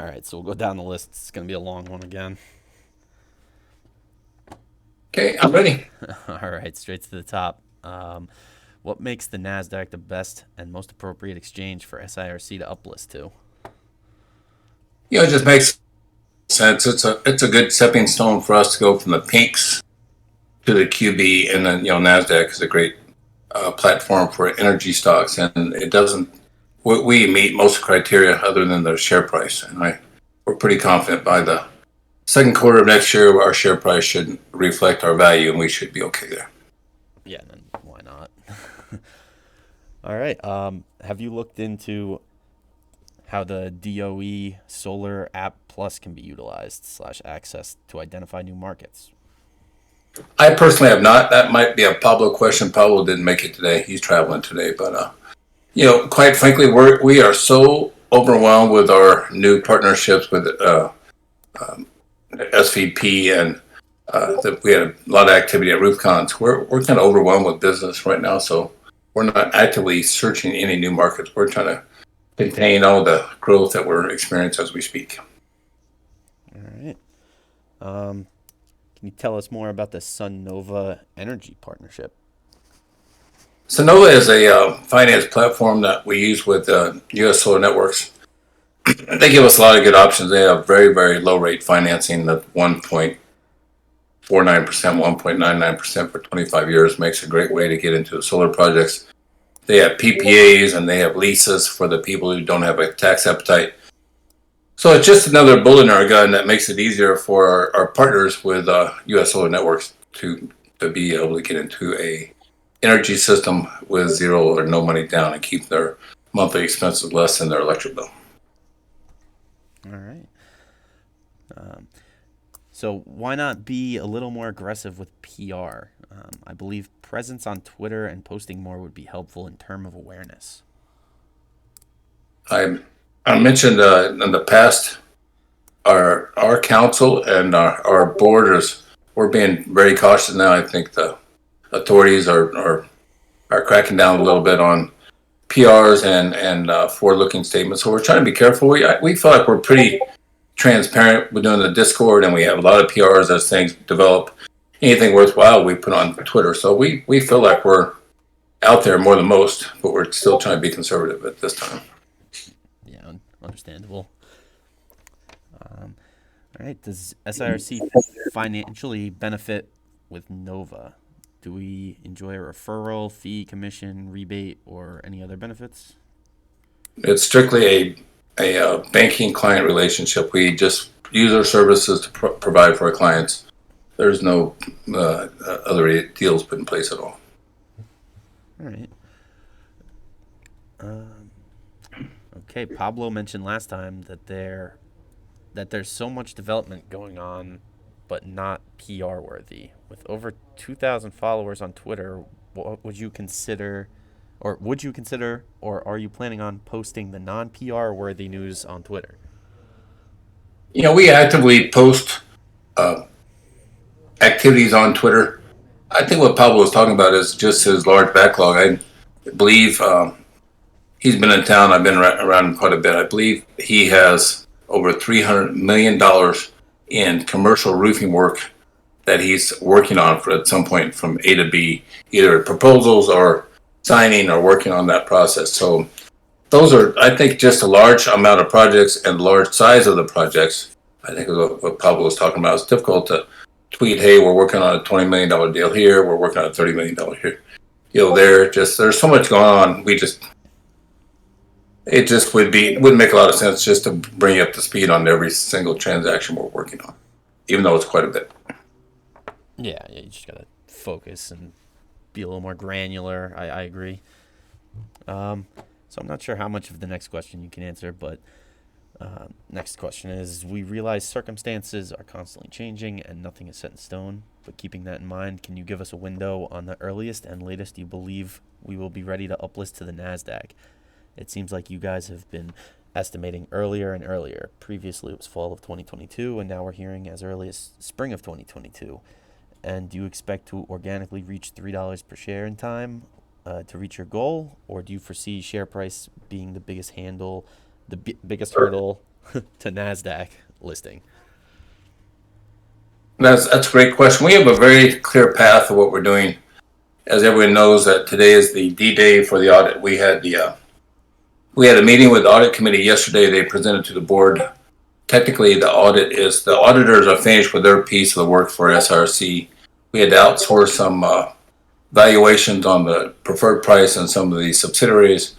All right, so we'll go down the list. It's going to be a long one again. Okay, I'm ready. All right, straight to the top. What makes the Nasdaq the best and most appropriate exchange for SIRC to uplist to? It just makes sense. It's a good stepping stone for us to go from the pinks to the QB, and then Nasdaq is a great platform for energy stocks, and it doesn't. We meet most criteria other than the share price, and we're pretty confident by the second quarter of next year our share price should reflect our value, and we should be okay there. Yeah, then why not? All right. Have you looked into how the DOE Solar App Plus can be utilized / access to identify new markets? I personally have not. That might be a Pablo question. Pablo didn't make it today; he's traveling today. But quite frankly, we are so overwhelmed with our new partnerships with SVP and that we had a lot of activity at RoofCons. We're kind of overwhelmed with business right now, so we're not actively searching any new markets. We're trying to contain all the growth that we're experiencing as we speak. All right. Can you tell us more about the SunNova Energy partnership? Sonova is a finance platform that we use with U.S. Solar Networks. They give us a lot of good options. They have very, very low rate financing at 1.49%, 1.99% for 25 years. Makes a great way to get into the solar projects. They have PPAs and they have leases for the people who don't have a tax appetite. So it's just another bullet in our gun that makes it easier for our partners with U.S. Solar Networks to be able to get into a energy system with zero or no money down and keep their monthly expenses less than their electric bill. All right. So why not be a little more aggressive with PR? I believe presence on Twitter and posting more would be helpful in terms of awareness. I mentioned in the past our council and our borders, we're being very cautious now. I think the authorities are cracking down a little bit on PRs and forward-looking statements. So we're trying to be careful. We feel like we're pretty transparent. We're doing the Discord, and we have a lot of PRs as things develop. Anything worthwhile, we put on Twitter. So we feel like we're out there more than most, but we're still trying to be conservative at this time. Yeah, understandable. All right. Does SIRC financially benefit with Nova? Do we enjoy a referral, fee, commission, rebate, or any other benefits? It's strictly a banking client relationship. We just use our services to provide for our clients. There's no other deals put in place at all. All right. Okay. Pablo mentioned last time that there's so much development going on, but not PR worthy. With over 2,000 followers on Twitter, what would you consider, or are you planning on posting the non PR worthy news on Twitter? We actively post uh, activities on Twitter. I think what Pablo was talking about is just his large backlog. I believe he's been in town. I've been around quite a bit. I believe he has over $300 million in commercial roofing work that he's working on for at some point from A to B, either proposals or signing or working on that process. So those are, I think, just a large amount of projects and large size of the projects. I think is what Pablo was talking about. It's difficult to tweet, "Hey, we're working on a $20 million deal here. We're working on a $30 million here." There just there's so much going on. It just wouldn't make a lot of sense just to bring you up to speed on every single transaction we're working on, even though it's quite a bit. Yeah, you just gotta focus and be a little more granular. I agree. So I'm not sure how much of the next question you can answer, but next question is: we realize circumstances are constantly changing and nothing is set in stone. But keeping that in mind, can you give us a window on the earliest and latest you believe we will be ready to uplist to the Nasdaq? It seems like you guys have been estimating earlier and earlier. Previously, it was fall of 2022, and now we're hearing as early as spring of 2022. And do you expect to organically reach $3 per share in time to reach your goal, or do you foresee share price being the biggest biggest hurdle to Nasdaq listing? That's a great question. We have a very clear path of what we're doing. As everyone knows, that today is the D-Day for the audit. We had a meeting with the audit committee yesterday. They presented to the board. Technically, the auditors are finished with their piece of the work for SRC. We had to outsource some valuations on the preferred price and some of the subsidiaries.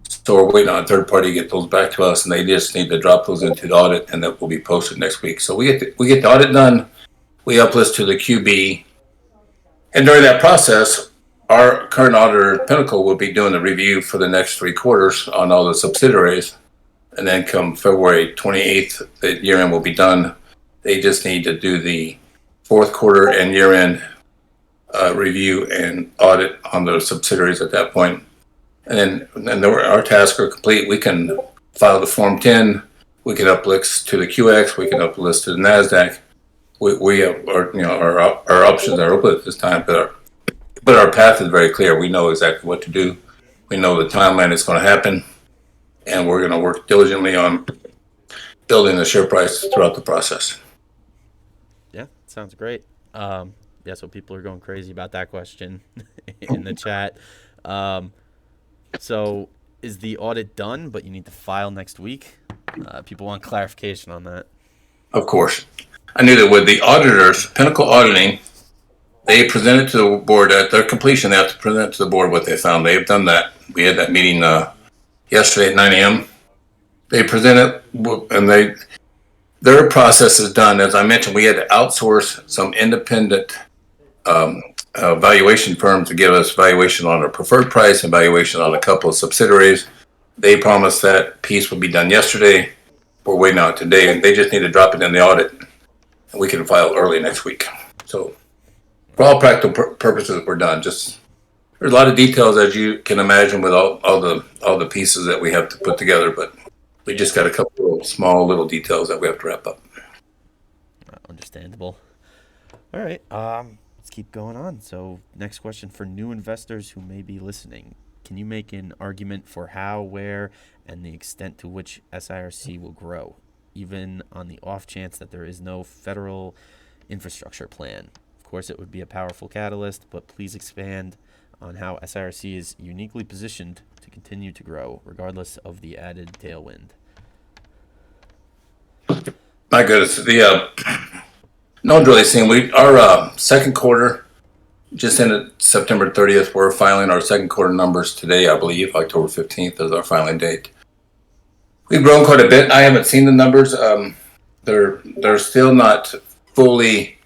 So we're waiting on a third party to get those back to us, and they just need to drop those into the audit, and that will be posted next week. So we get the audit done. We uplist to the QB, and during that process, our current auditor, Pinnacle, will be doing the review for the next 3 quarters on all the subsidiaries. And then come February 28th, the year end will be done. They just need to do the fourth quarter and year end review and audit on those subsidiaries at that point. And then our tasks are complete. We can file the Form 10. We can uplist to the QX. We can uplist to the Nasdaq. We have our options are open at this time, but our path is very clear. We know exactly what to do. We know the timeline is going to happen, and we're going to work diligently on building the share price throughout the process. Yeah, sounds great. So people are going crazy about that question in the chat. So is the audit done, but you need to file next week? People want clarification on that. Of course. I knew that with the auditors, Pinnacle Auditing, they presented to the board at their completion. They have to present to the board what they found. They've done that. We had that meeting yesterday at 9 a.m. They presented, and their process is done. As I mentioned, we had to outsource some independent valuation firms to give us valuation on our preferred price and valuation on a couple of subsidiaries. They promised that piece would be done yesterday. We're waiting on it today, and they just need to drop it in the audit, and we can file early next week. So for all practical purposes, we're done. Just there's a lot of details, as you can imagine, with all the pieces that we have to put together, but we just got a couple of small little details that we have to wrap up. Understandable. All right. Let's keep going on. So next question for new investors who may be listening. Can you make an argument for how, where, and the extent to which SIRC will grow, even on the off chance that there is no federal infrastructure plan? Of course, it would be a powerful catalyst, but please expand on how SIRC is uniquely positioned to continue to grow, regardless of the added tailwind. My goodness, no one's really seen. Our second quarter just ended September 30th. We're filing our second quarter numbers today, I believe. October 15th is our filing date. We've grown quite a bit. I haven't seen the numbers. They're still not fully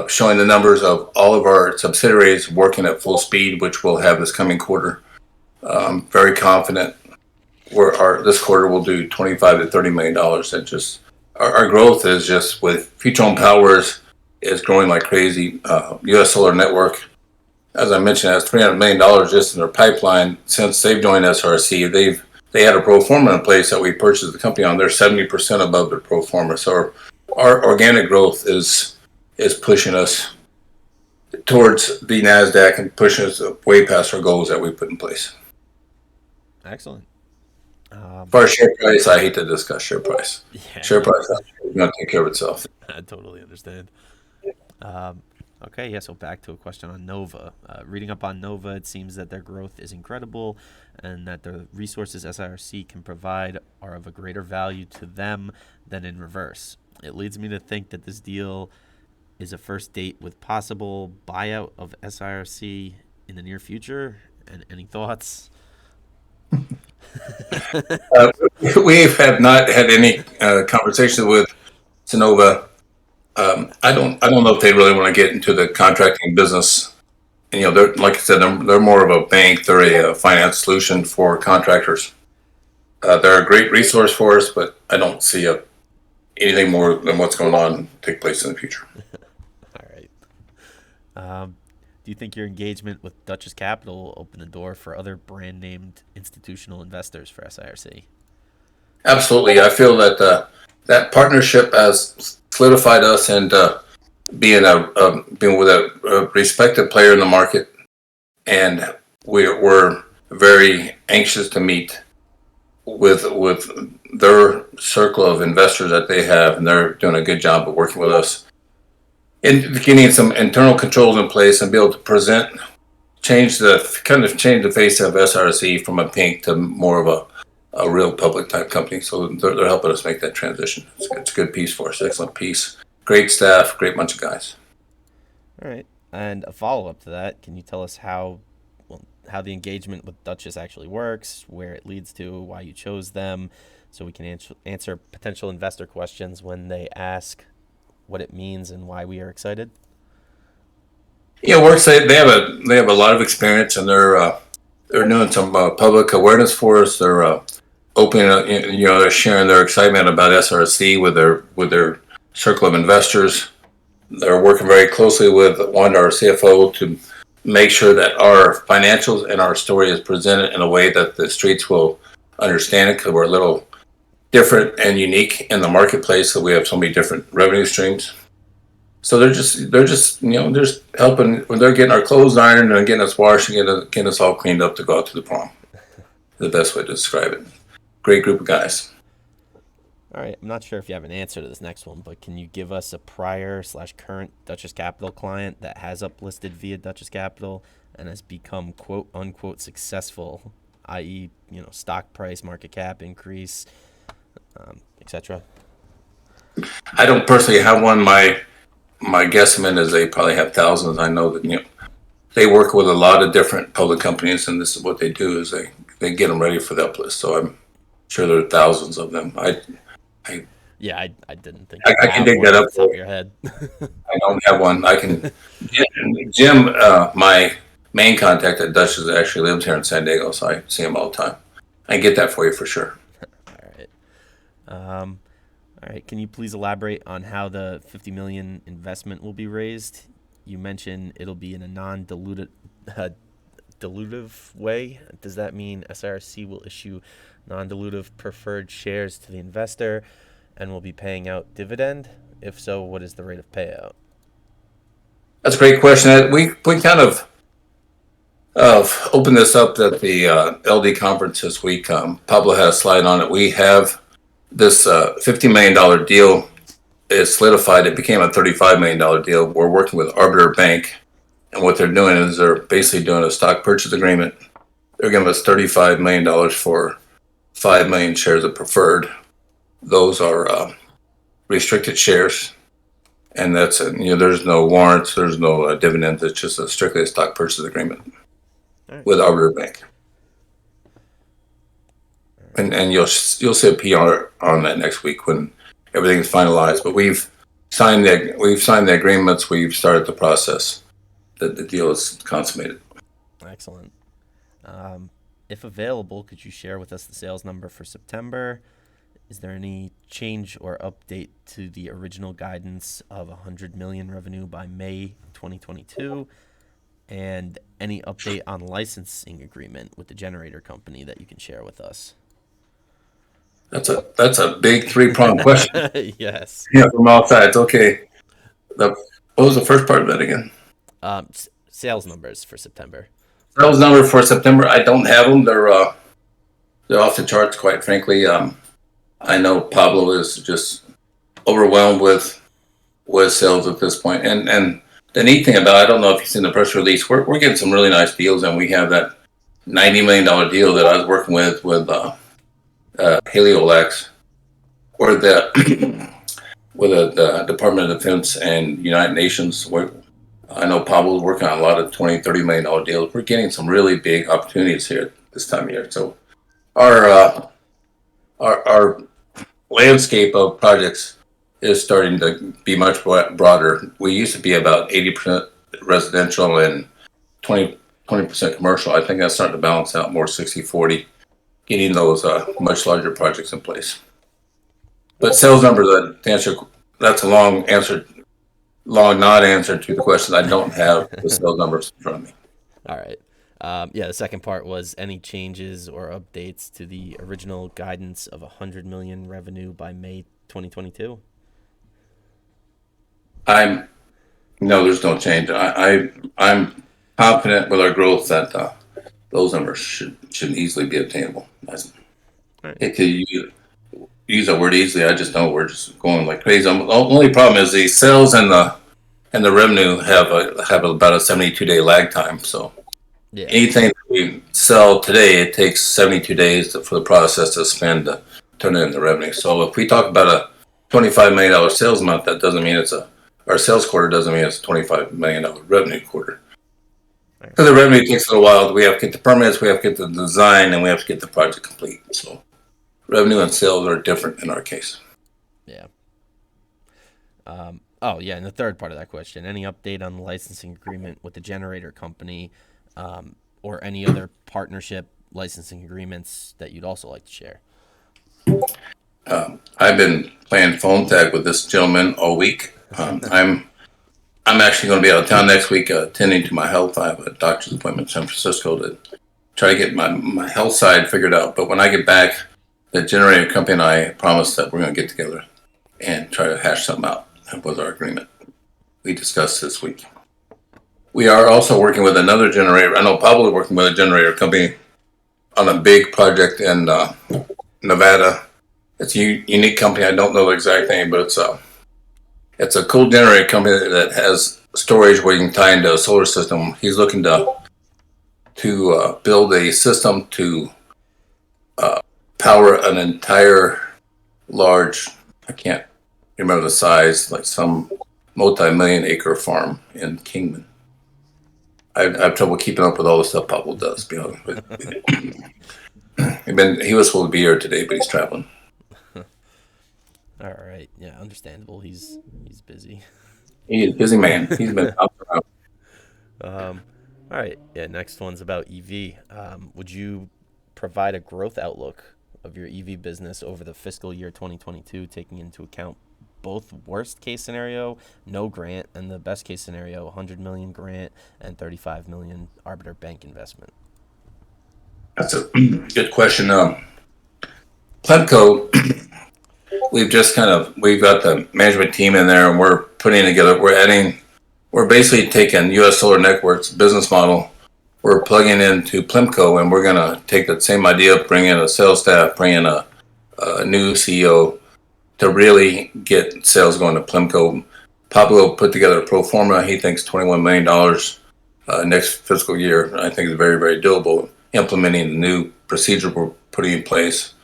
showing the numbers of all of our subsidiaries working at full speed, which we'll have this coming quarter. I'm very confident this quarter will do $25 to $30 million. And just our growth is just with Future Home Powers is growing like crazy. U.S. Solar Network, as I mentioned, has $300 million just in their pipeline since they've joined SRC. They had a pro forma in place that we purchased the company on. They're 70% above their pro forma. So our organic growth is pushing us towards the Nasdaq and pushing us way past our goals that we put in place. Excellent. For our share price, I hate to discuss share price. Yeah. Share price is going to take care of itself. I totally understand. Okay, so back to a question on Nova. Reading up on Nova, it seems that their growth is incredible and that the resources SIRC can provide are of a greater value to them than in reverse. It leads me to think that this deal is a first date with possible buyout of SIRC in the near future. And any thoughts? We have not had any conversations with Sonova. I don't know if they really want to get into the contracting business. And, they're, like I said, they're more of a bank. They're a finance solution for contractors. They're a great resource for us, but I don't see anything more than what's going on take place in the future. All right. Do you think your engagement with Duchess Capital will open the door for other brand-named institutional investors for SIRC? Absolutely. I feel that that partnership has solidified us into being with a respected player in the market, and we're very anxious to meet with their circle of investors that they have, and they're doing a good job of working with us in getting some internal controls in place and be able to change the face of SRC from a pink to more of a real public type company. So they're helping us make that transition. It's a good piece for us. Excellent piece. Great staff. Great bunch of guys. All right. And a follow-up to that, can you tell us how the engagement with Duchess actually works, where it leads to, why you chose them, so we can answer potential investor questions when they ask what it means and why we are excited? Yeah, WorkSafe, they have a lot of experience, and they're doing some public awareness for us. They're opening, they're sharing their excitement about SRC with their circle of investors. They're working very closely with our CFO, to make sure that our financials and our story is presented in a way that the streets will understand it, because we're a little different and unique in the marketplace. So we have so many different revenue streams. So they're just helping when they're getting our clothes ironed and getting us washed and getting us all cleaned up to go out to the prom. The best way to describe it. Great group of guys. All right. I'm not sure if you have an answer to this next one, but can you give us a prior/current Duchess Capital client that has uplisted via Duchess Capital and has become quote unquote successful, i.e., stock price, market cap increase, etc.? I don't personally have one. My guesstimate is they probably have thousands. I know that they work with a lot of different public companies, and this is what they do: is they get them ready for the uplist. So I'm sure there are thousands of them. I didn't think I can dig that up off the top of your head. I don't have one. I can. Jim, my main contact at Duchess, actually lives here in San Diego, so I see him all the time. I can get that for you for sure. All right. All right. Can you please elaborate on how the $50 million investment will be raised? You mentioned it'll be in a non-dilutive way. Does that mean SRC will issue non-dilutive preferred shares to the investor and will be paying out dividend? If so, what is the rate of payout? That's a great question. We kind of opened this up at the LD conference this week. Pablo had a slide on it. We have this $50 million deal is solidified. It became a $35 million deal. We're working with Arbiter Bank, and what they're doing is they're basically doing a stock purchase agreement. They're giving us $35 million for 5 million shares of preferred. Those are restricted shares, and that's there's no warrants, there's no dividends. It's just strictly a stock purchase agreement with Arbiter Bank. And you'll see a PR on that next week when everything's finalized. But we've signed the agreements. We've started the process. The deal is consummated. Excellent. If available, could you share with us the sales number for September? Is there any change or update to the original guidance of $100 million revenue by May 2022? And any update on licensing agreement with the generator company that you can share with us? That's a big 3-pronged question. Yes. Yeah, from all sides. Okay. What was the first part of that again? Sales numbers for September. Sales number for September, I don't have them. They're off the charts, quite frankly. I know Pablo is just overwhelmed with sales at this point. And the neat thing about it, I don't know if you've seen the press release, we're getting some really nice deals, and we have that $90 million deal that I was working with Heliolax, or with the Department of Defense and United Nations. I know Pablo's working on a lot of $20, $30 million deals. We're getting some really big opportunities here this time of year. So our landscape of projects is starting to be much broader. We used to be about 80% residential and 20% commercial. I think that's starting to balance out more 60-40, getting those much larger projects in place. But sales numbers, that's a long not answer to the question. I don't have the sales numbers in front of me. All right. The second part was any changes or updates to the original guidance of $100 million revenue by May 2022? No, there's no change. I'm confident with our growth that those numbers should easily be obtainable. Right. use that word easily. I just know we're just going like crazy. The only problem is the sales and the revenue have about a 72-day lag time. So Yeah. anything that we sell today, it takes 72 days for the process to spend to turn it into revenue. So if we talk about a $25 million sales month, that doesn't mean our sales quarter doesn't mean it's a $25 million revenue quarter. Because the revenue takes a little while. We have to get the permits, we have to get the design, and we have to get the project complete. So revenue and sales are different in our case. Yeah. Oh, yeah, and the third part of that question, any update on the licensing agreement with the generator company or any other partnership licensing agreements that you'd also like to share? I've been playing phone tag with this gentleman all week. I'm actually going to be out of town next week attending to my health. I have a doctor's appointment in San Francisco to try to get my health side figured out. But when I get back, the generator company and I promised that we're going to get together and try to hash something out. That was our agreement we discussed this week. We are also working with another generator. I know Pablo is working with a generator company on a big project in Nevada. It's a unique company. I don't know the exact name, but it's a cool generator company that has storage where you can tie into a solar system. He's looking to build a system to power an entire large, I can't remember the size, like some multi-million acre farm in Kingman. I have trouble keeping up with all the stuff Pablo does, to be honest with you. He was supposed to be here today, but he's traveling. All right. Yeah, understandable. He's busy. He's a busy man. He's been out All right. Yeah, next one's about EV. Would you provide a growth outlook of your EV business over the fiscal year 2022, taking into account both worst case scenario, no grant, and the best case scenario, 100 million grant and 35 million Arbiter bank investment? That's a good question. Plemco, we've got the management team in there, and we're putting together. We're basically taking U.S. Solar Network's business model. We're plugging into Plemco, and we're gonna take that same idea, bring in a sales staff, bring in a new CEO to really get sales going to Plemco. Pablo put together a pro forma. He thinks $21 million next fiscal year. I think it's very, very doable. Implementing the new procedure we're putting in place.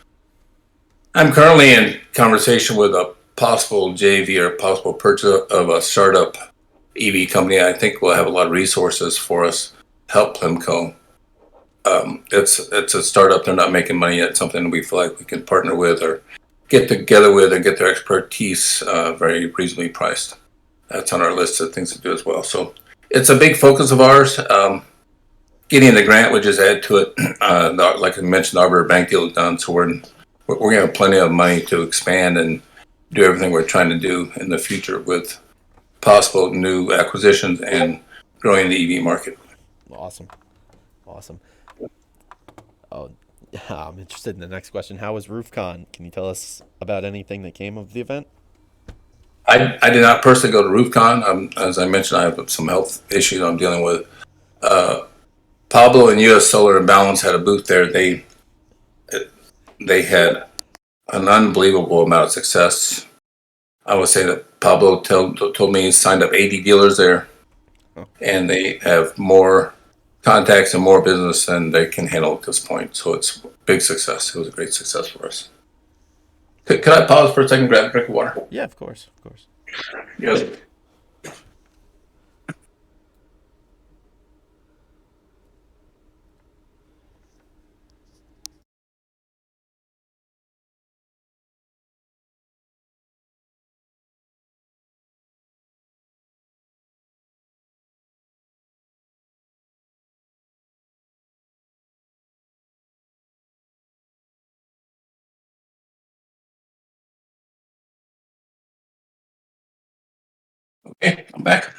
I'm currently in conversation with a possible JV or possible purchase of a startup EV company. I think will have a lot of resources for us to help Plemco. It's a startup. They're not making money yet. Something we feel like we can partner with or get together with and get their expertise very reasonably priced. That's on our list of things to do as well. So it's a big focus of ours. Getting the grant would just add to it. Like I mentioned, Arbiter bank deal is done, so we're going to have plenty of money to expand and do everything we're trying to do in the future with possible new acquisitions and growing the EV market. Awesome. Oh, I'm interested in the next question. How was RoofCon? Can you tell us about anything that came of the event? I did not personally go to RoofCon. As I mentioned, I have some health issues I'm dealing with. Pablo and U.S. Solar and Balance had a booth there. They had an unbelievable amount of success. I would say that Pablo told me he signed up 80 dealers there, and they have more contacts and more business than they can handle at this point. So it's a big success. It was a great success for us. Could I pause for a second and grab a drink of water? Yeah, of course. Yes. Okay, I'm back.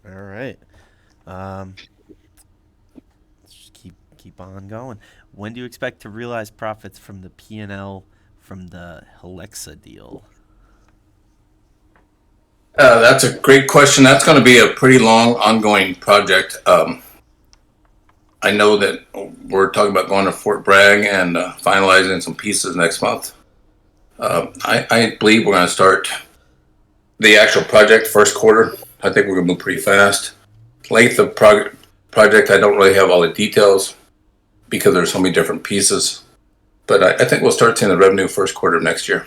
All right. Let's just keep on going. When do you expect to realize profits from the P&L from the Helexa deal? That's a great question. That's going to be a pretty long, ongoing project. I know that we're talking about going to Fort Bragg and finalizing some pieces next month. I believe we're going to start the actual project first quarter. I think we're going to move pretty fast. Length of project, I don't really have all the details because there's so many different pieces. But I think we'll start seeing the revenue first quarter of next year.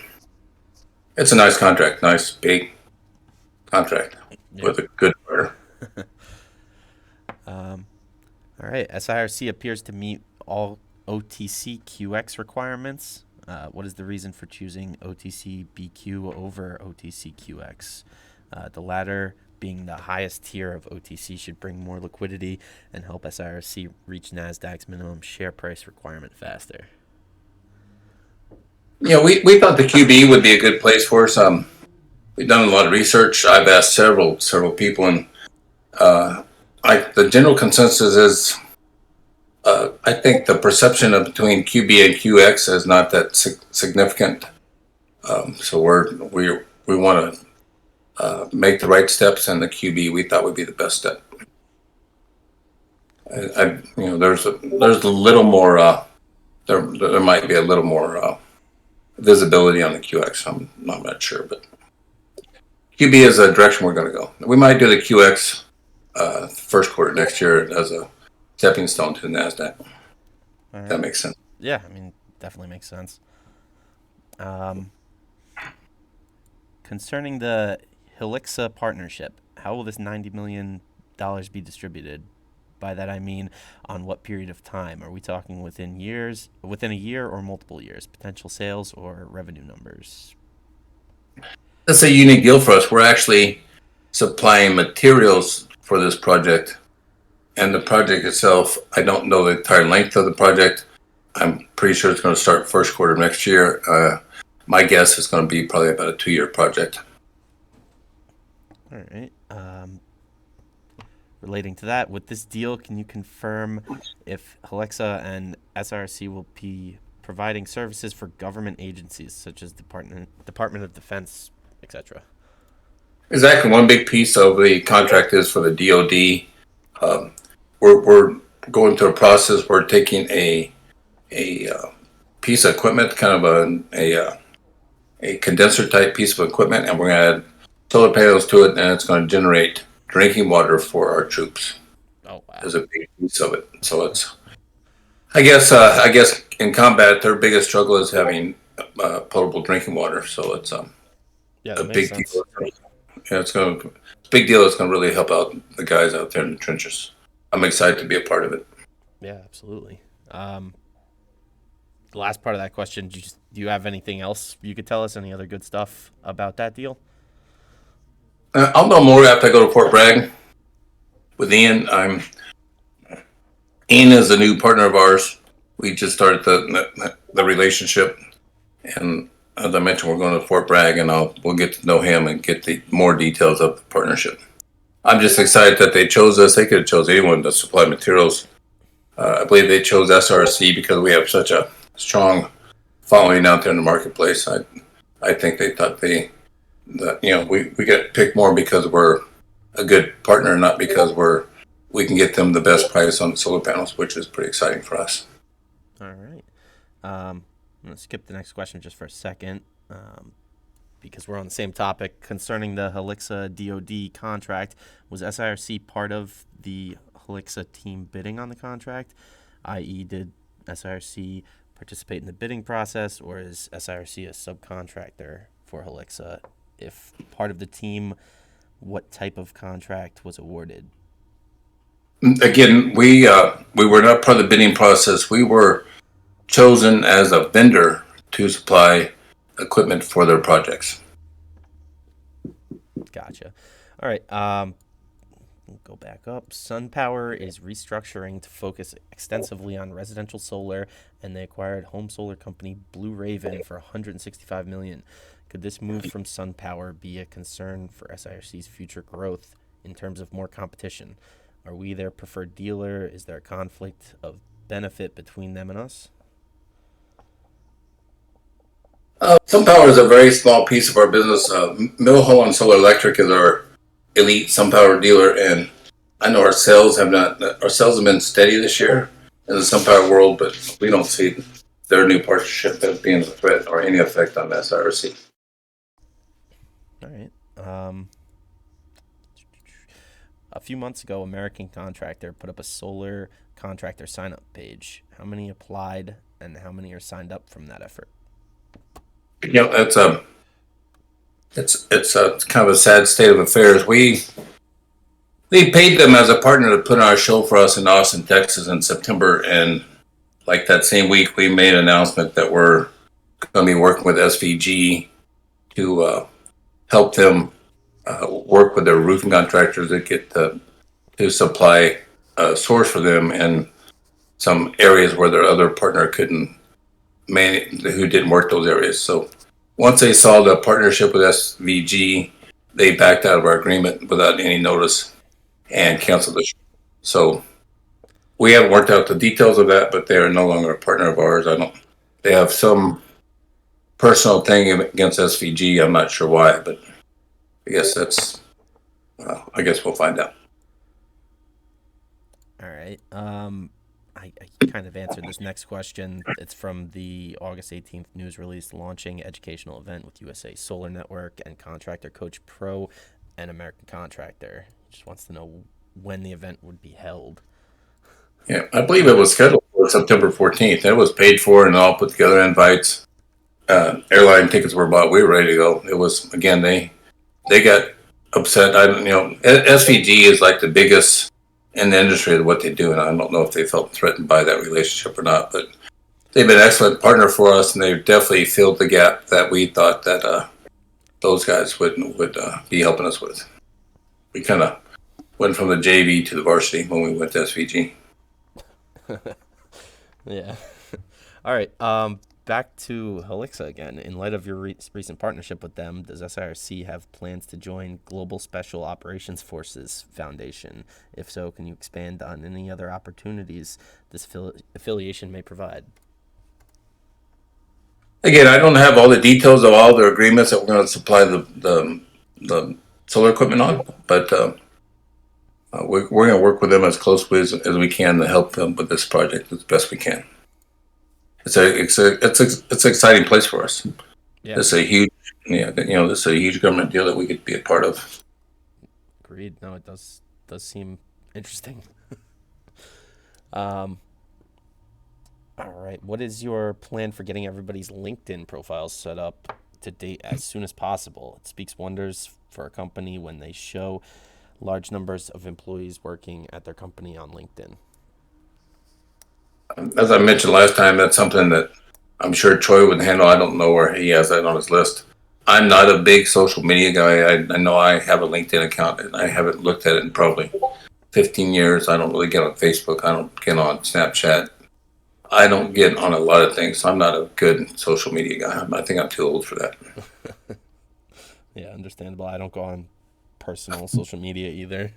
It's a nice contract, nice big contract with a good partner. All right. SIRC appears to meet all OTC QX requirements. What is the reason for choosing OTC BQ over OTC QX? The latter, being the highest tier of OTC, should bring more liquidity and help SIRC reach Nasdaq's minimum share price requirement faster. We thought the QB would be a good place for us. We've done a lot of research. I've asked several people, and the general consensus is I think the perception of between QB and QX is not that significant. So we want to make the right steps, and the QB we thought would be the best step. There's a little more. There might be a little more visibility on the QX. I'm not sure, but QB is a direction we're going to go. We might do the QX first quarter next year as a stepping stone to the Nasdaq. Right. That makes sense. Yeah, definitely makes sense. Concerning the Helixa partnership, how will this $90 million be distributed? By that I mean, on what period of time? Are we talking within a year, or multiple years? Potential sales or revenue numbers? That's a unique deal for us. We're actually supplying materials for this project, and the project itself, I don't know the entire length of the project. I'm pretty sure it's going to start first quarter of next year. My guess is going to be probably about a 2-year project. All right. Relating to that, with this deal, can you confirm if Helixa and SIRC will be providing services for government agencies such as Department of Defense, etc.? Exactly. One big piece of the contract is for the DoD. We're going through a process. We're taking a piece of equipment, kind of a condenser type piece of equipment, and we're going to add solar panels to it, and it's going to generate drinking water for our troops. Oh, wow. Is a big piece of it. So it's, I guess in combat, their biggest struggle is having potable drinking water. So it's a big deal. Yeah, it's a big deal. It's going to really help out the guys out there in the trenches. I'm excited to be a part of it. Yeah, absolutely. The last part of that question, do you have anything else you could tell us? Any other good stuff about that deal? I'll know more after I go to Fort Bragg with Ian. Ian is a new partner of ours. We just started the relationship, and as I mentioned, we're going to Fort Bragg, and we'll get to know him and get the more details of the partnership. I'm just excited that they chose us. They could have chose anyone to supply materials. I believe they chose SRC because we have such a strong following out there in the marketplace. I think they thought we get picked more because we're a good partner, not because we can get them the best price on the solar panels, which is pretty exciting for us. All right. I'm going to skip the next question just for a second because we're on the same topic. Concerning the Helixa DoD contract, was SIRC part of the Helixa team bidding on the contract? I.e., did SIRC participate in the bidding process, or is SIRC a subcontractor for Helixa? If part of the team, what type of contract was awarded? Again, we were not part of the bidding process. We were chosen as a vendor to supply equipment for their projects. Gotcha. All right. We'll go back up. SunPower is restructuring to focus extensively on residential solar, and they acquired home solar company Blue Raven for $165 million. Could this move from SunPower be a concern for SIRC's future growth in terms of more competition? Are we their preferred dealer? Is there a conflict of benefit between them and us? SunPower is a very small piece of our business. Milholland Solar Electric is our elite SunPower dealer, and I know our sales have been steady this year in the SunPower world, but we don't see their new partnership as being a threat or any effect on SIRC. All right. A few months ago, American Contractor put up a solar contractor sign-up page. How many applied, and how many are signed up from that effort? It's kind of a sad state of affairs. We paid them as a partner to put on our show for us in Austin, Texas in September, and like that same week, we made an announcement that we're going to be working with SVG to help them work with their roofing contractors to get to supply a source for them in some areas where their other partner couldn't who didn't work those areas. So once they saw the partnership with SVG, they backed out of our agreement without any notice and canceled the show. So we haven't worked out the details of that, but they are no longer a partner of ours. They have some personal thing against SVG. I'm not sure why, but I guess I guess we'll find out. All right. I kind of answered this next question. It's from the August 18th news release launching educational event with USA Solar Network and Contractor Coach Pro and American Contractor. He just wants to know when the event would be held. Yeah, I believe it was scheduled for September 14th. It was paid for and all put together invites. Airline tickets were bought. We were ready to go. It was, again, they got upset. SVG is like the biggest in the industry of what they do, and I don't know if they felt threatened by that relationship or not, but they've been an excellent partner for us, and they've definitely filled the gap that we thought that those guys would be helping us with. We kind of went from the JV to the varsity when we went to SVG. Yeah. All right. Back to Helixa again. In light of your recent partnership with them, does SIRC have plans to join Global Special Operations Forces Foundation? If so, can you expand on any other opportunities this affiliation may provide? Again, I don't have all the details of all their agreements that we're going to supply the solar equipment on, but we're going to work with them as closely as we can to help them with this project as best we can. It's an exciting place for us. Yeah. It's a huge, this is a huge government deal that we could be a part of. Agreed. No, it does seem interesting. All right. What is your plan for getting everybody's LinkedIn profiles set up to date as soon as possible? It speaks wonders for a company when they show large numbers of employees working at their company on LinkedIn. As I mentioned last time, that's something that I'm sure Troy would handle. I don't know where he has that on his list. I'm not a big social media guy. I know I have a LinkedIn account, and I haven't looked at it in probably 15 years. I don't really get on Facebook. I don't get on Snapchat. I don't get on a lot of things. So I'm not a good social media guy. I think I'm too old for that. Yeah, understandable. I don't go on personal social media either.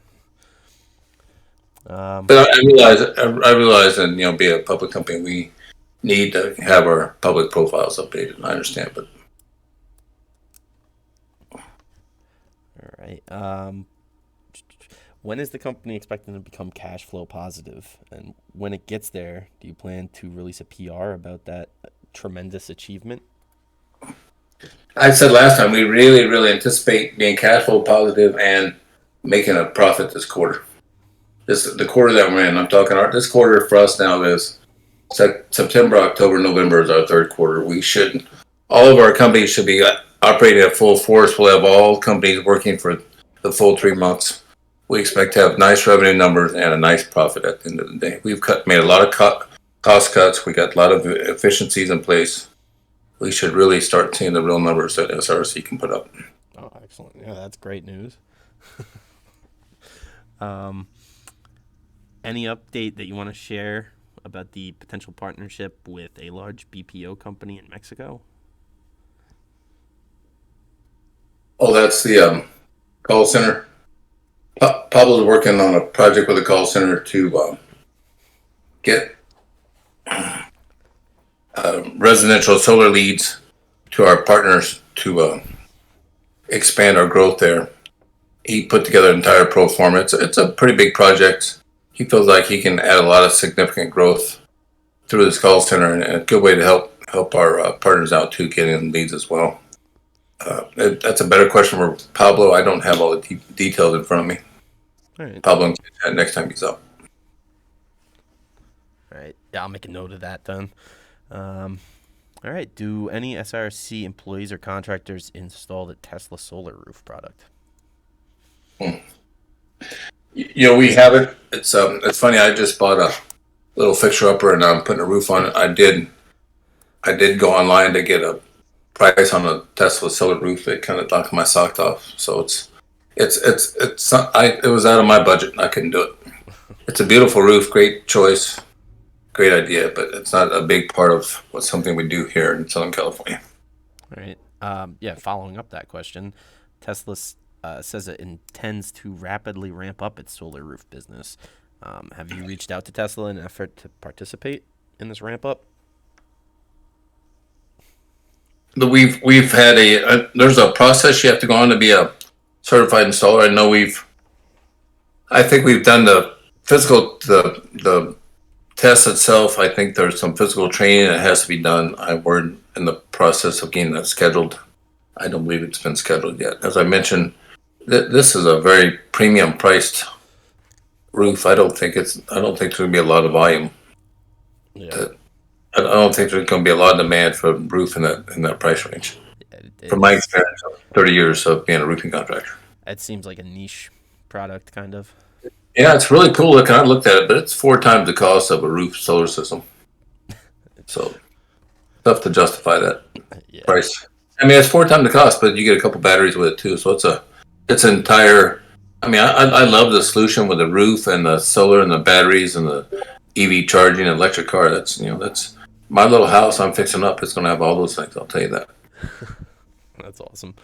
But I realize, and being a public company, we need to have our public profiles updated. I understand, but all right. When is the company expecting to become cash flow positive? And when it gets there, do you plan to release a PR about that tremendous achievement? I said last time, we really, really anticipate being cash flow positive and making a profit this quarter. The quarter that we're in, I'm talking this quarter for us now is September, October, November is our third quarter. All of our companies should be operating at full force. We'll have all companies working for the full 3 months. We expect to have nice revenue numbers and a nice profit at the end of the day. We've made a lot of cost cuts. We got a lot of efficiencies in place. We should really start seeing the real numbers that SRC can put up. Oh, excellent. Yeah, that's great news. Any update that you want to share about the potential partnership with a large BPO company in Mexico? Oh, that's the call center. Pablo's working on a project with a call center to get residential solar leads to our partners to expand our growth there. He put together an entire pro forma. It's a pretty big project. He feels like he can add a lot of significant growth through this call center, and a good way to help our partners out too, getting leads as well. That's a better question for Pablo. I don't have all the details in front of me. All right. Pablo, next time he's up. All right. Yeah, I'll make a note of that then. All right. Do any SRC employees or contractors install the Tesla solar roof product? We have it. It's funny. I just bought a little fixer upper, and I'm putting a roof on it. I did go online to get a price on a Tesla solar roof. It kind of knocked my socks off. So it was out of my budget. I couldn't do it. It's a beautiful roof. Great choice. Great idea, but it's not a big part of something we do here in Southern California. All right. Following up that question, Tesla says it intends to rapidly ramp up its solar roof business. Have you reached out to Tesla in an effort to participate in this ramp up? We've had there's a process you have to go on to be a certified installer. I think we've done the the test itself. I think there's some physical training that has to be done. We're in the process of getting that scheduled. I don't believe it's been scheduled yet. As I mentioned, this is a very premium priced roof. I don't think there's going to be a lot of volume. Yeah. I don't think there's going to be a lot of demand for a roof in that price range. From my experience, 30 years of being a roofing contractor. It seems like a niche product, kind of. Yeah, it's really cool looking. I looked at it, but it's 4 times the cost of a roof solar system. So tough to justify that price. I mean, it's 4 times the cost, but you get a couple batteries with it too. So it's entire. I mean, I love the solution with the roof and the solar and the batteries and the EV charging and electric car. That's my little house I'm fixing up. It's going to have all those things. I'll tell you that. That's awesome.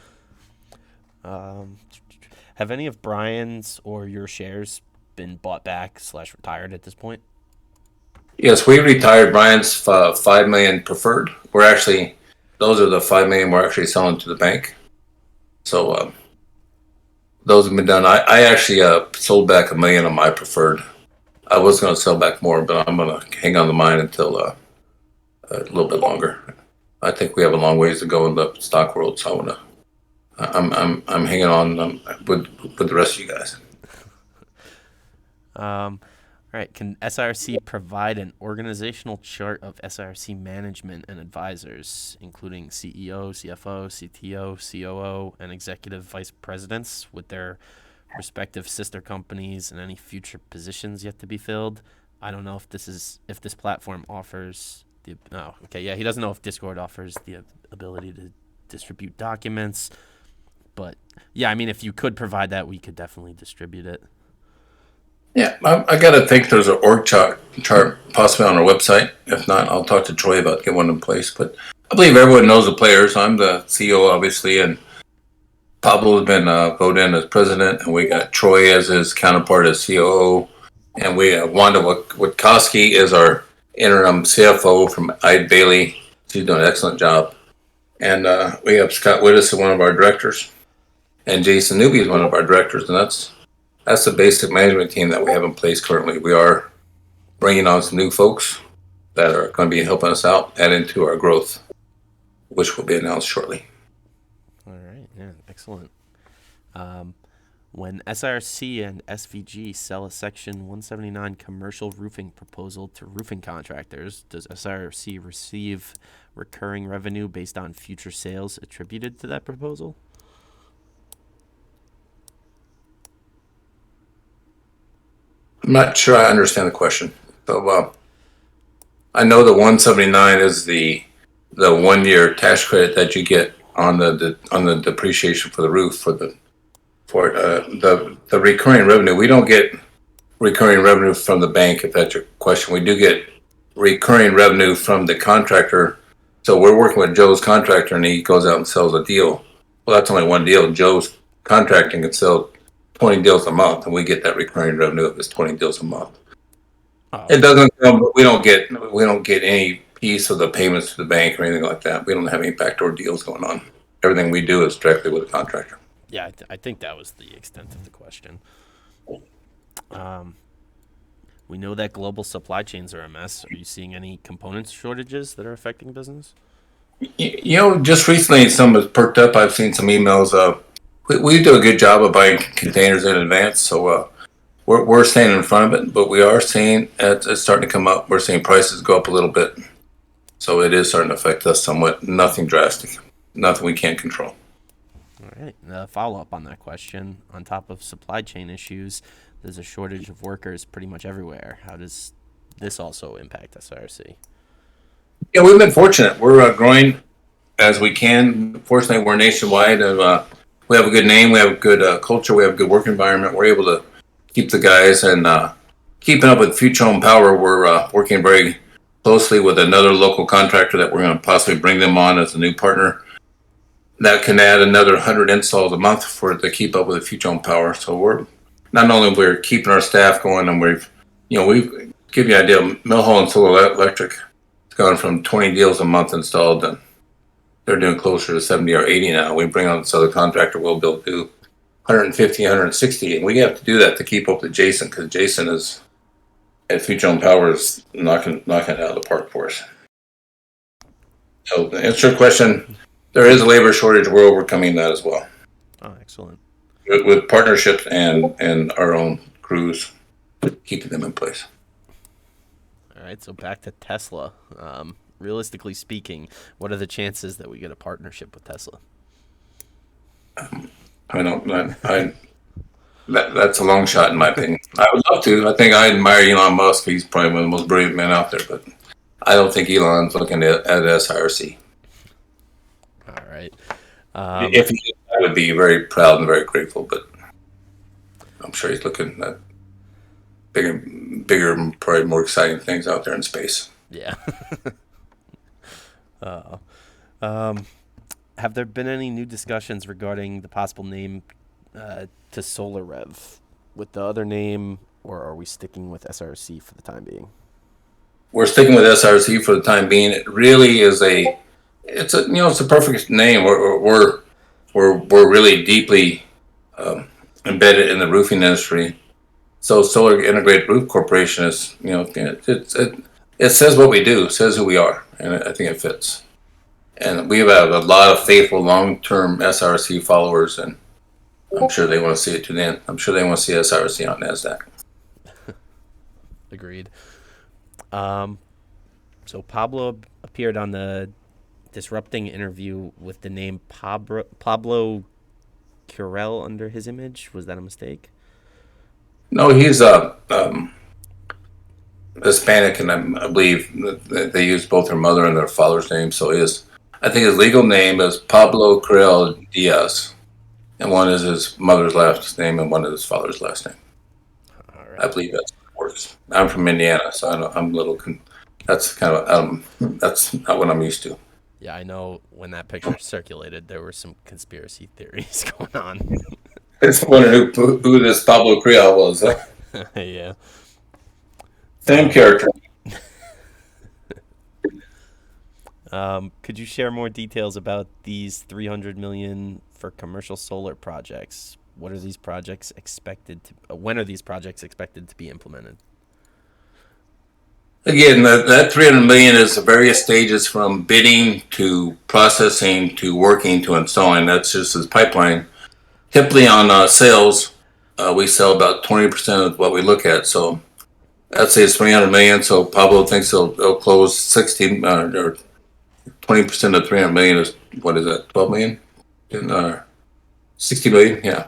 Have any of Brian's or your shares been bought back / retired at this point? Yes, we retired Brian's $5 million preferred. Those are the $5 million we're actually selling to the bank. So those have been done. I actually sold back $1 million on my preferred. I was going to sell back more, but I'm going to hang on to mine until a little bit longer. I think we have a long ways to go in the stock world, so I'm hanging on with the rest of you guys. All right. Can SRC provide an organizational chart of SRC management and advisors, including CEO, CFO, CTO, COO, and executive vice presidents with their respective sister companies and any future positions yet to be filled? I don't know if this platform offers he doesn't know if Discord offers the ability to distribute documents, but yeah, I mean, if you could provide that, we could definitely distribute it. Yeah, I got to think there's an org chart possibly on our website. If not, I'll talk to Troy about getting one in place. But I believe everyone knows the players. I'm the CEO, obviously, and Pablo has been voted in as president, and we got Troy as his counterpart as COO, and we have Wanda Witkowski is our interim CFO from Eide Bailey. She's doing an excellent job. And we have Scott Wittes as one of our directors, and Jason Newby is one of our directors, and that's the basic management team that we have in place currently. We are bringing on some new folks that are going to be helping us out, adding to our growth, which will be announced shortly. All right. Yeah, excellent. When SRC and SVG sell a Section 179 commercial roofing proposal to roofing contractors, does SRC receive recurring revenue based on future sales attributed to that proposal? I'm not sure I understand the question. So I know the 179 is the 1 year tax credit that you get on the depreciation for the roof for the recurring revenue. We don't get recurring revenue from the bank, if that's your question. We do get recurring revenue from the contractor. So we're working with Joe's contractor, and he goes out and sells a deal. Well, that's only one deal. Joe's contracting can sell 20 deals a month, and we get that recurring revenue of his 20 deals a month. Oh. It doesn't come, but we don't get any piece of the payments to the bank or anything like that. We don't have any backdoor deals going on. Everything we do is directly with the contractor. Yeah, I think that was the extent of the question. We know that global supply chains are a mess. Are you seeing any components shortages that are affecting business? Just recently some has perked up. I've seen some emails. We do a good job of buying containers in advance, so we're staying in front of it. But we are seeing it's starting to come up. We're seeing prices go up a little bit, so it is starting to affect us somewhat. Nothing drastic, nothing we can't control. All right. Follow up on that question. On top of supply chain issues, there's a shortage of workers pretty much everywhere. How does this also impact SRC? Yeah, we've been fortunate. We're growing as we can. Fortunately, we're nationwide, and we have a good name. We have a good culture. We have a good work environment. We're able to keep the guys and keeping up with Future Home Power. We're working very closely with another local contractor that we're going to possibly bring them on as a new partner. That can add another 100 installs a month for to keep up with the Future Home Power. So we're not only we're keeping our staff going, and we've give you an idea. Millhall and Solar Electric has gone from 20 deals a month installed, and they're doing closer to 70 or 80 now. We bring on this other contractor, we'll build do 150, 160, and we have to do that to keep up with Jason, because Jason is at Future Home Power is knocking it out of the park for us. So to answer your question, there is a labor shortage. We're overcoming that as well. Oh, excellent. With partnerships and our own crews, keeping them in place. All right, so back to Tesla. Realistically speaking, what are the chances that we get a partnership with Tesla? That's a long shot in my opinion. I would love to. I think I admire Elon Musk. He's probably one of the most brilliant men out there, but I don't think Elon's looking at SIRC. All right. If he did, I would be very proud and very grateful, but I'm sure he's looking at bigger, probably more exciting things out there in space. Yeah. Have there been any new discussions regarding the possible name to SolarRev with the other name, or are we sticking with SRC for the time being? We're sticking with SRC for the time being. It really is it's a perfect name. We're really deeply embedded in the roofing industry. So Solar Integrated Roof Corporation is, it says what we do, says who we are, and I think it fits. And we have a lot of faithful, long-term SRC followers, and I'm sure they want to see it to the end. I'm sure they want to see SRC on Nasdaq. Agreed. So Pablo appeared on the Disrupting interview with the name Pablo Curel under his image. Was that a mistake? No, he's Hispanic, and I believe they use both their mother and their father's name. So I think his legal name is Pablo Curel Diaz, and one is his mother's last name and one is his father's last name. All right. I believe that's how it works. I'm from Indiana, so I'm a little. That's kind of that's not what I'm used to. Yeah, I know when that picture circulated, there were some conspiracy theories going on. I just wondered who this Pablo Creole was. Huh? Yeah. Same character. Could you share more details about these $300 million for commercial solar projects? What are these projects expected to? When are these projects expected to be implemented? Again, that 300 million is the various stages from bidding to processing to working to installing. That's just his pipeline. Typically on sales, we sell about 20% of what we look at. So I'd say it's 300 million. So Pablo thinks they'll close 16 or 20% of 300 million is, what is that, 12 million? 60 million, yeah.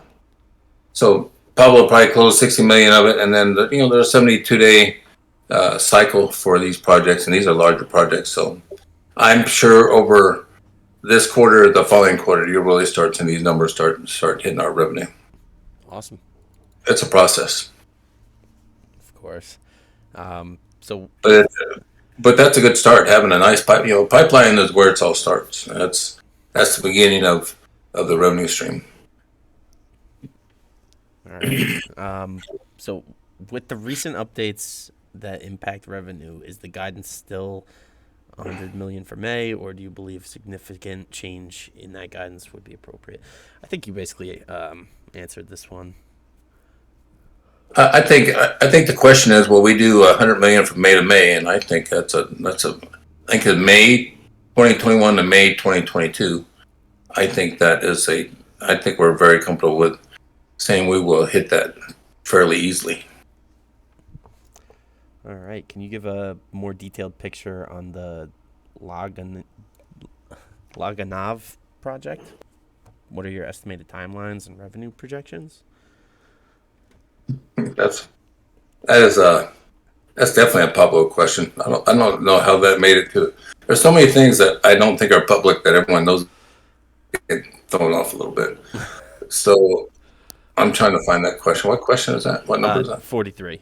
So Pablo will probably close 60 million of it, and then there's a 72-day cycle for these projects, and these are larger projects. So I'm sure over this quarter, the following quarter, you'll really start seeing these numbers start hitting our revenue. Awesome. It's a process. Of course. But that's a good start. Having a nice pipeline is where it all starts. That's the beginning of the revenue stream. All right. So with the recent updates that impact revenue, is the guidance still 100 million for May, or do you believe significant change in that guidance would be appropriate? I think you basically answered this one. I think the question is, will we do 100 million from May to May? And I think I think it's May 2021 to May 2022. I think I think we're very comfortable with saying we will hit that fairly easily. All right. Can you give a more detailed picture on the Laganov project? What are your estimated timelines and revenue projections? That's that is that's definitely a public question. I don't know how that made it to. There's so many things that I don't think are public that everyone knows. Get thrown off a little bit. So I'm trying to find that question. What question is that? What number is that? 43.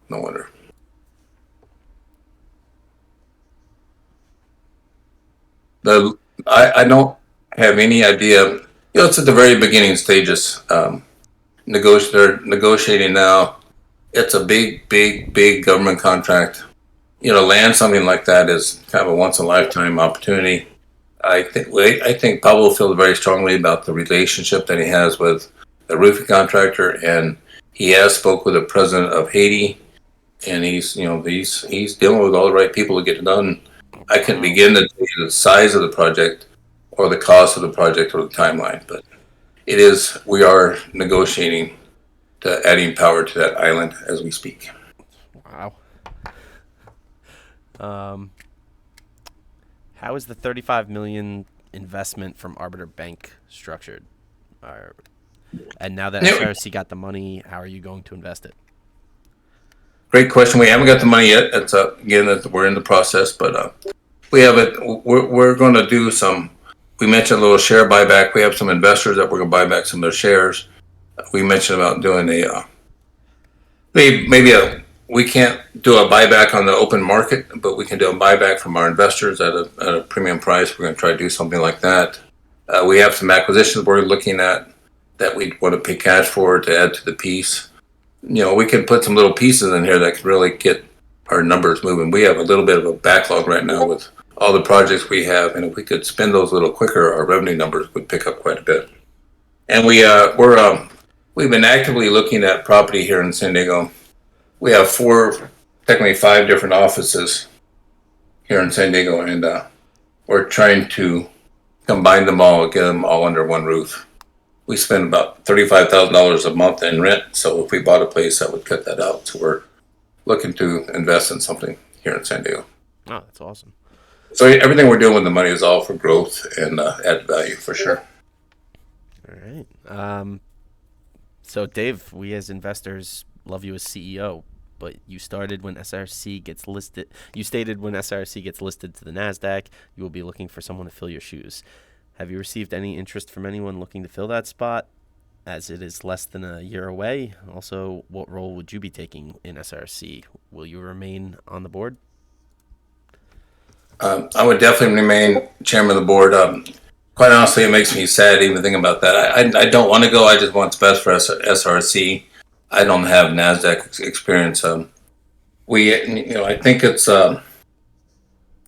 No wonder. I don't have any idea. It's at the very beginning stages. They're negotiating now. It's a big government contract. Land something like that is kind of a once in a lifetime opportunity. I think Pablo feels very strongly about the relationship that he has with the roofing contractor, and he has spoke with the president of Haiti, and he's dealing with all the right people to get it done. I can't begin to tell you the size of the project or the cost of the project or the timeline, but we are negotiating to adding power to that island as we speak. Wow. How is the 35 million investment from Arbiter Bank structured? And now that SRC got the money, how are you going to invest it? Great question. We haven't got the money yet. It's again that we're in the process, but we have it. We're going to do some. We mentioned a little share buyback. We have some investors that we're going to buy back some of their shares. We mentioned about doing we can't do a buyback on the open market, but we can do a buyback from our investors at a premium price. We're going to try to do something like that. We have some acquisitions we're looking at that we want to pay cash for to add to the piece. We can put some little pieces in here that can really get our numbers moving. We have a little bit of a backlog right now with all the projects we have, and if we could spend those a little quicker, our revenue numbers would pick up quite a bit. And we've been actively looking at property here in San Diego. We have technically 5 different offices here in San Diego, and we're trying to combine them all, get them all under one roof. We spend about $35,000 a month in rent, so if we bought a place, that would cut that out. So we're looking to invest in something here in San Diego. Oh, that's awesome. So everything we're doing with the money is all for growth and added value for sure. All right. So Dave, we as investors love you as CEO, but you stated when SRC gets listed to the Nasdaq, you will be looking for someone to fill your shoes. Have you received any interest from anyone looking to fill that spot, as it is less than a year away? Also, what role would you be taking in SRC? Will you remain on the board? I would definitely remain chairman of the board. Quite honestly, it makes me sad even thinking about that. I don't want to go. I just want what's best for SRC. I don't have Nasdaq experience. I think it's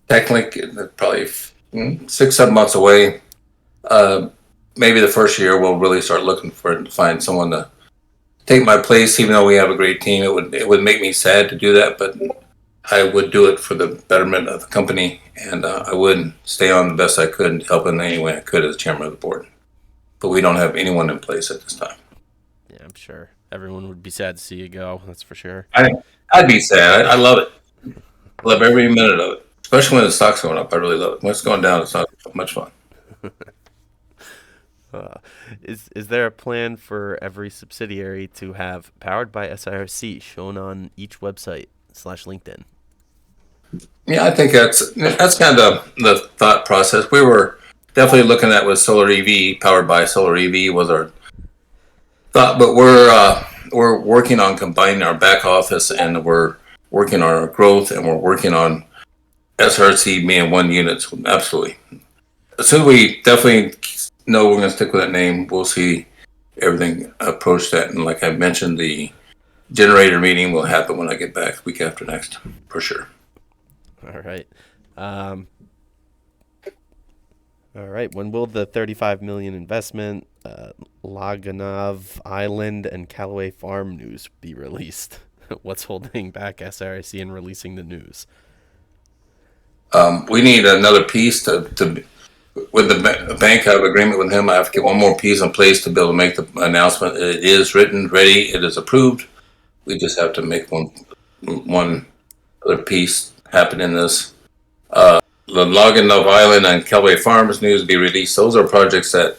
technically probably 6-7 months away. Maybe the first year we'll really start looking to find someone to take my place. Even though we have a great team, it would make me sad to do that, but I would do it for the betterment of the company, and I would stay on the best I could and help in any way I could as chairman of the board. But we don't have anyone in place at this time. Yeah, I'm sure everyone would be sad to see you go. That's for sure. I'd be sad. I love it. I love every minute of it, especially when the stock's going up. I really love it. When it's going down, it's not much fun. Is there a plan for every subsidiary to have powered by SIRC shown on each website / LinkedIn? Yeah, I think that's kind of the thought process. We were definitely looking at with solar EV, powered by solar EV was our thought, but we're working on combining our back office, and we're working on our growth, and we're working on SRC being one unit. So absolutely. As soon as we definitely know we're going to stick with that name, we'll see everything approach that. And like I mentioned, the generator meeting will happen when I get back week after next, for sure. All right. All right. When will the $35 million investment Laganov Island and Callaway Farm news be released. What's holding back SRIC in releasing the news? We need another piece to with the bank. I have agreement with him. I have to get one more piece in place to be able to make the announcement. It is written, ready, it is approved. We just have to make one other piece happen in this. The Laganov Island and Callaway Farms news be released. Those are projects that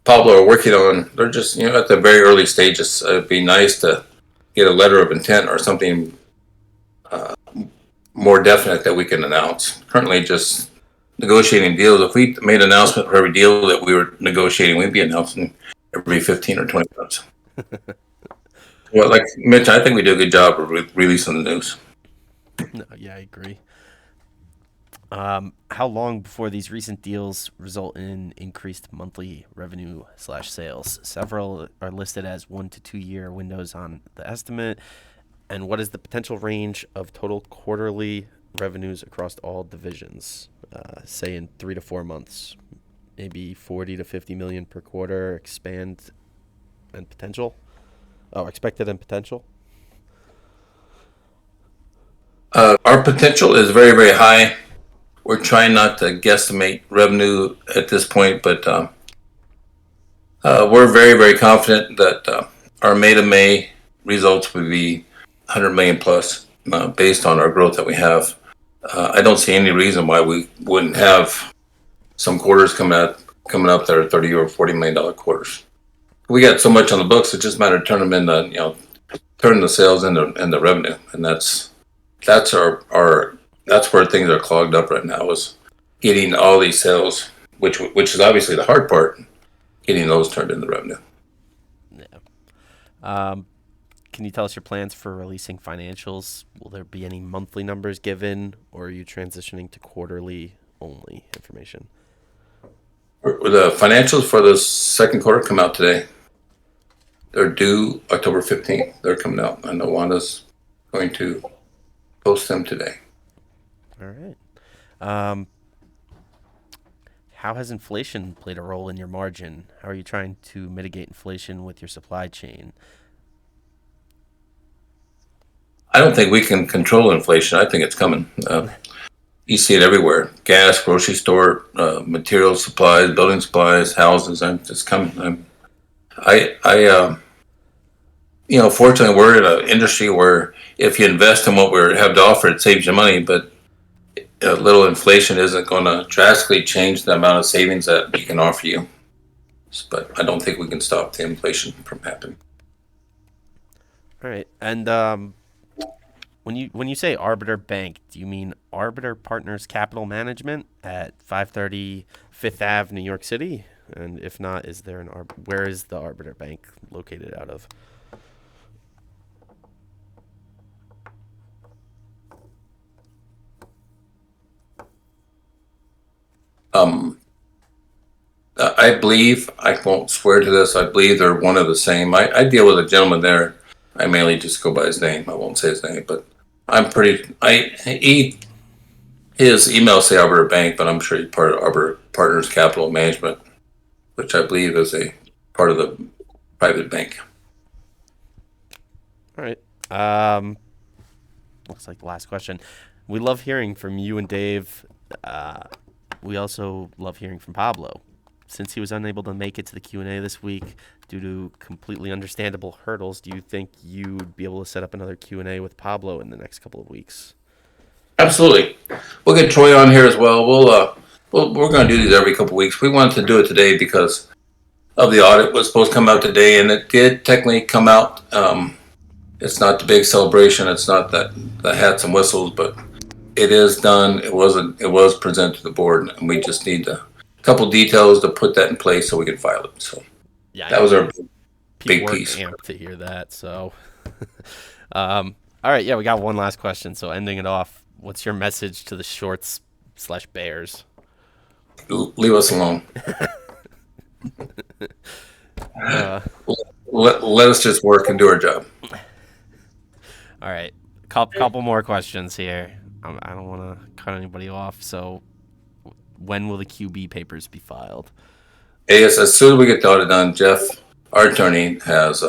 Pablo are working on. They're just at the very early stages. It'd be nice to get a letter of intent or something more definite that we can announce. Currently, just negotiating deals. If we made an announcement for every deal that we were negotiating, we'd be announcing every 15 or 20 months. Well, like Mitch, I think we do a good job of releasing the news. No, yeah, I agree. How long before these recent deals result in increased monthly revenue/sales? Several are listed as 1 to 2 year windows on the estimate. And what is the potential range of total quarterly revenues across all divisions? Say in 3 to 4 months, maybe 40 to 50 million per quarter. Expand and potential. Oh, expected and potential. Our potential is very, very high. We're trying not to guesstimate revenue at this point, but we're very, very confident that our May to May results will be 100 million plus based on our growth that we have. I don't see any reason why we wouldn't have some quarters coming up that are $30 or $40 million quarters. We got so much on the books; it's just a matter of turning them into, turning the sales into revenue, and that's where things are clogged up right now, is getting all these sales, which is obviously the hard part, getting those turned into revenue. Yeah. Can you tell us your plans for releasing financials? Will there be any monthly numbers given, or are you transitioning to quarterly only information? The financials for the second quarter come out today. They're due October 15th. They're coming out. I know Wanda's going to post them today. All right. How has inflation played a role in your margin? How are you trying to mitigate inflation with your supply chain? I don't think we can control inflation. I think it's coming. You see it everywhere: gas, grocery store, materials, supplies, building supplies, houses. It's coming. Fortunately, we're in an industry where if you invest in what we have to offer, it saves you money. But a little inflation isn't going to drastically change the amount of savings that we can offer you. But I don't think we can stop the inflation from happening. All right. And when you say Arbiter Bank, do you mean Arbiter Partners Capital Management at 530 Fifth Ave, New York City? And if not, is there where is the Arbiter Bank located out of? I believe, I won't swear to this, I believe they're one of the same. I deal with a gentleman there. I mainly just go by his name. I won't say his name, but his emails say Arbiter Bank, but I'm sure he's part of Arbiter Partners Capital Management, which I believe is a part of the private bank. All right. Looks like the last question. We love hearing from you and Dave. We also love hearing from Pablo. Since he was unable to make it to the Q&A this week due to completely understandable hurdles, do you think you'd be able to set up another Q&A with Pablo in the next couple of weeks? Absolutely. We'll get Troy on here as well. We're going to do these every couple of weeks. We wanted to do it today because of the audit. It was supposed to come out today, and it did technically come out. It's not the big celebration. It's not the hats and whistles, but it is done. It was presented to the board, and we just need a couple details to put that in place so we can file it. So yeah, that was our big piece. Amped to hear that. So, all right, yeah, we got one last question. So ending it off, what's your message to the shorts/bears? Leave us alone. Let us just work and do our job. All right, couple more questions here. I don't want to cut anybody off. So, when will the QB papers be filed? as soon as we get the audit done, Jeff, our attorney, has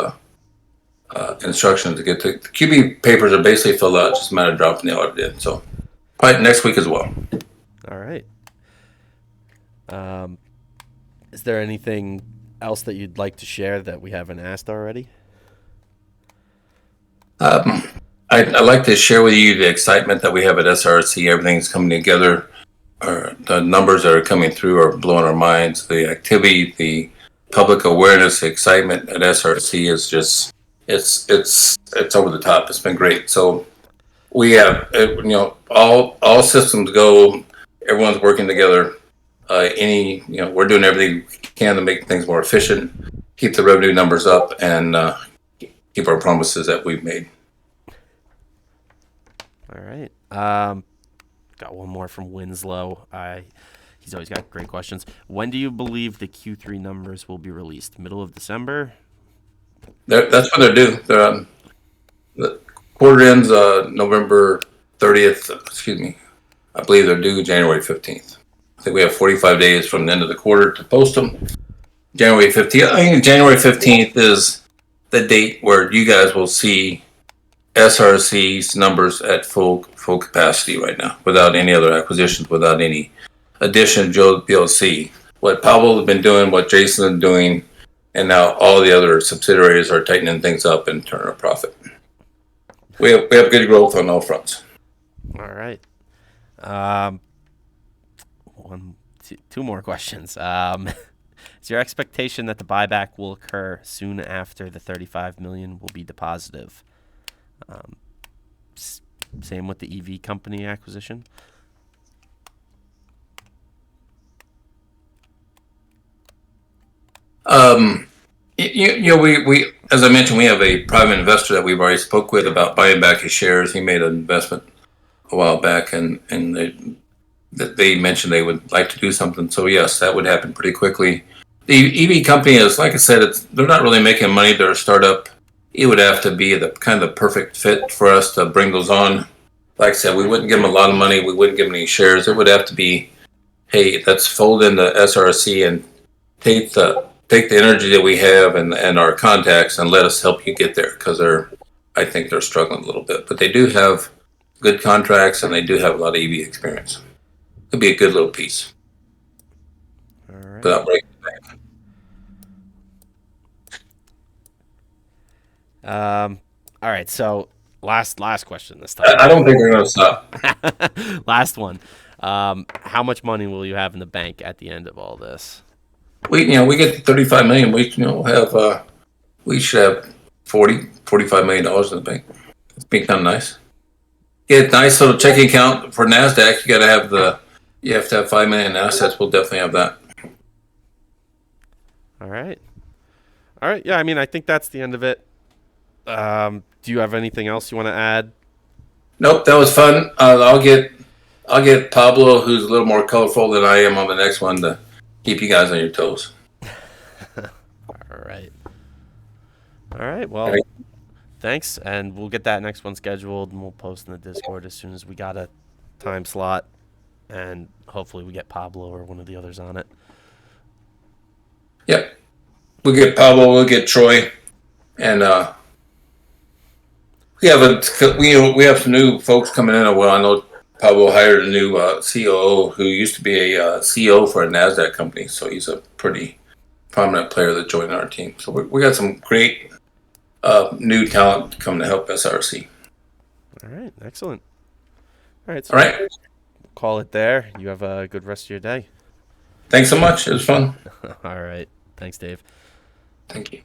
instructions to get the QB papers are basically filled out, just a matter of dropping the audit in. So probably next week as well. All right. Is there anything else that you'd like to share that we haven't asked already? I'd like to share with you the excitement that we have at SRC. Everything's coming together. The numbers that are coming through are blowing our minds. The activity, the public awareness, the excitement at SRC is just it's over the top. It's been great. So we have all systems go. Everyone's working together. We're doing everything we can to make things more efficient, keep the revenue numbers up, and keep our promises that we've made. All right. Got one more from Winslow. He's always got great questions. When do you believe the Q3 numbers will be released? Middle of December? That's when they're due. The quarter ends November 30th. Excuse me. I believe they're due January 15th. I think we have 45 days from the end of the quarter to post them. January 15th. I think January 15th is the date where you guys will see SRC's numbers at full capacity right now, without any other acquisitions, without any addition to PLC. What Pablo has been doing, what Jason is doing, and now all the other subsidiaries are tightening things up and turning a profit. We have good growth on all fronts. All right. Two more questions. Is your expectation that the buyback will occur soon after the $35 million will be deposited? Same with the EV company acquisition. We as I mentioned, we have a private investor that we've already spoke with about buying back his shares. He made an investment a while back, and they mentioned they would like to do something. So yes, that would happen pretty quickly. The EV company is, like I said, they're not really making money. They're a startup. It would have to be the kind of perfect fit for us to bring those on. Like I said, we wouldn't give them a lot of money. We wouldn't give them any shares. It would have to be, hey, let's fold into SRC and take the energy that we have and our contacts and let us help you get there, because I think they're struggling a little bit. But they do have good contracts and they do have a lot of EV experience. It'd be a good little piece. All right. Without breaking the bank. All right. So last question this time. I don't think they're going to stop. Last one. How much money will you have in the bank at the end of all this? We get the $35 million. We should have $45 million in the bank. It's been kind of nice. Get a nice little checking account for Nasdaq. You have to have $5 million in assets. We'll definitely have that. All right. Yeah. I mean, I think that's the end of it. Do you have anything else you want to add? Nope, that was fun. I'll get Pablo, who's a little more colorful than I am, on the next one to keep you guys on your toes. All right. Well, thanks, and we'll get that next one scheduled, and we'll post in the Discord as soon as we got a time slot, and hopefully we get Pablo or one of the others on it. Yep, we'll get Pablo. We'll get Troy, and we have some new folks coming in. Well, I know Pablo hired a new COO who used to be a CEO for a Nasdaq company, so he's a pretty prominent player that joined our team. So we got some great new talent coming to help SRC. All right, excellent. All right, so all right, we'll call it there. You have a good rest of your day. Thanks so much. It was fun. All right, thanks, Dave. Thank you.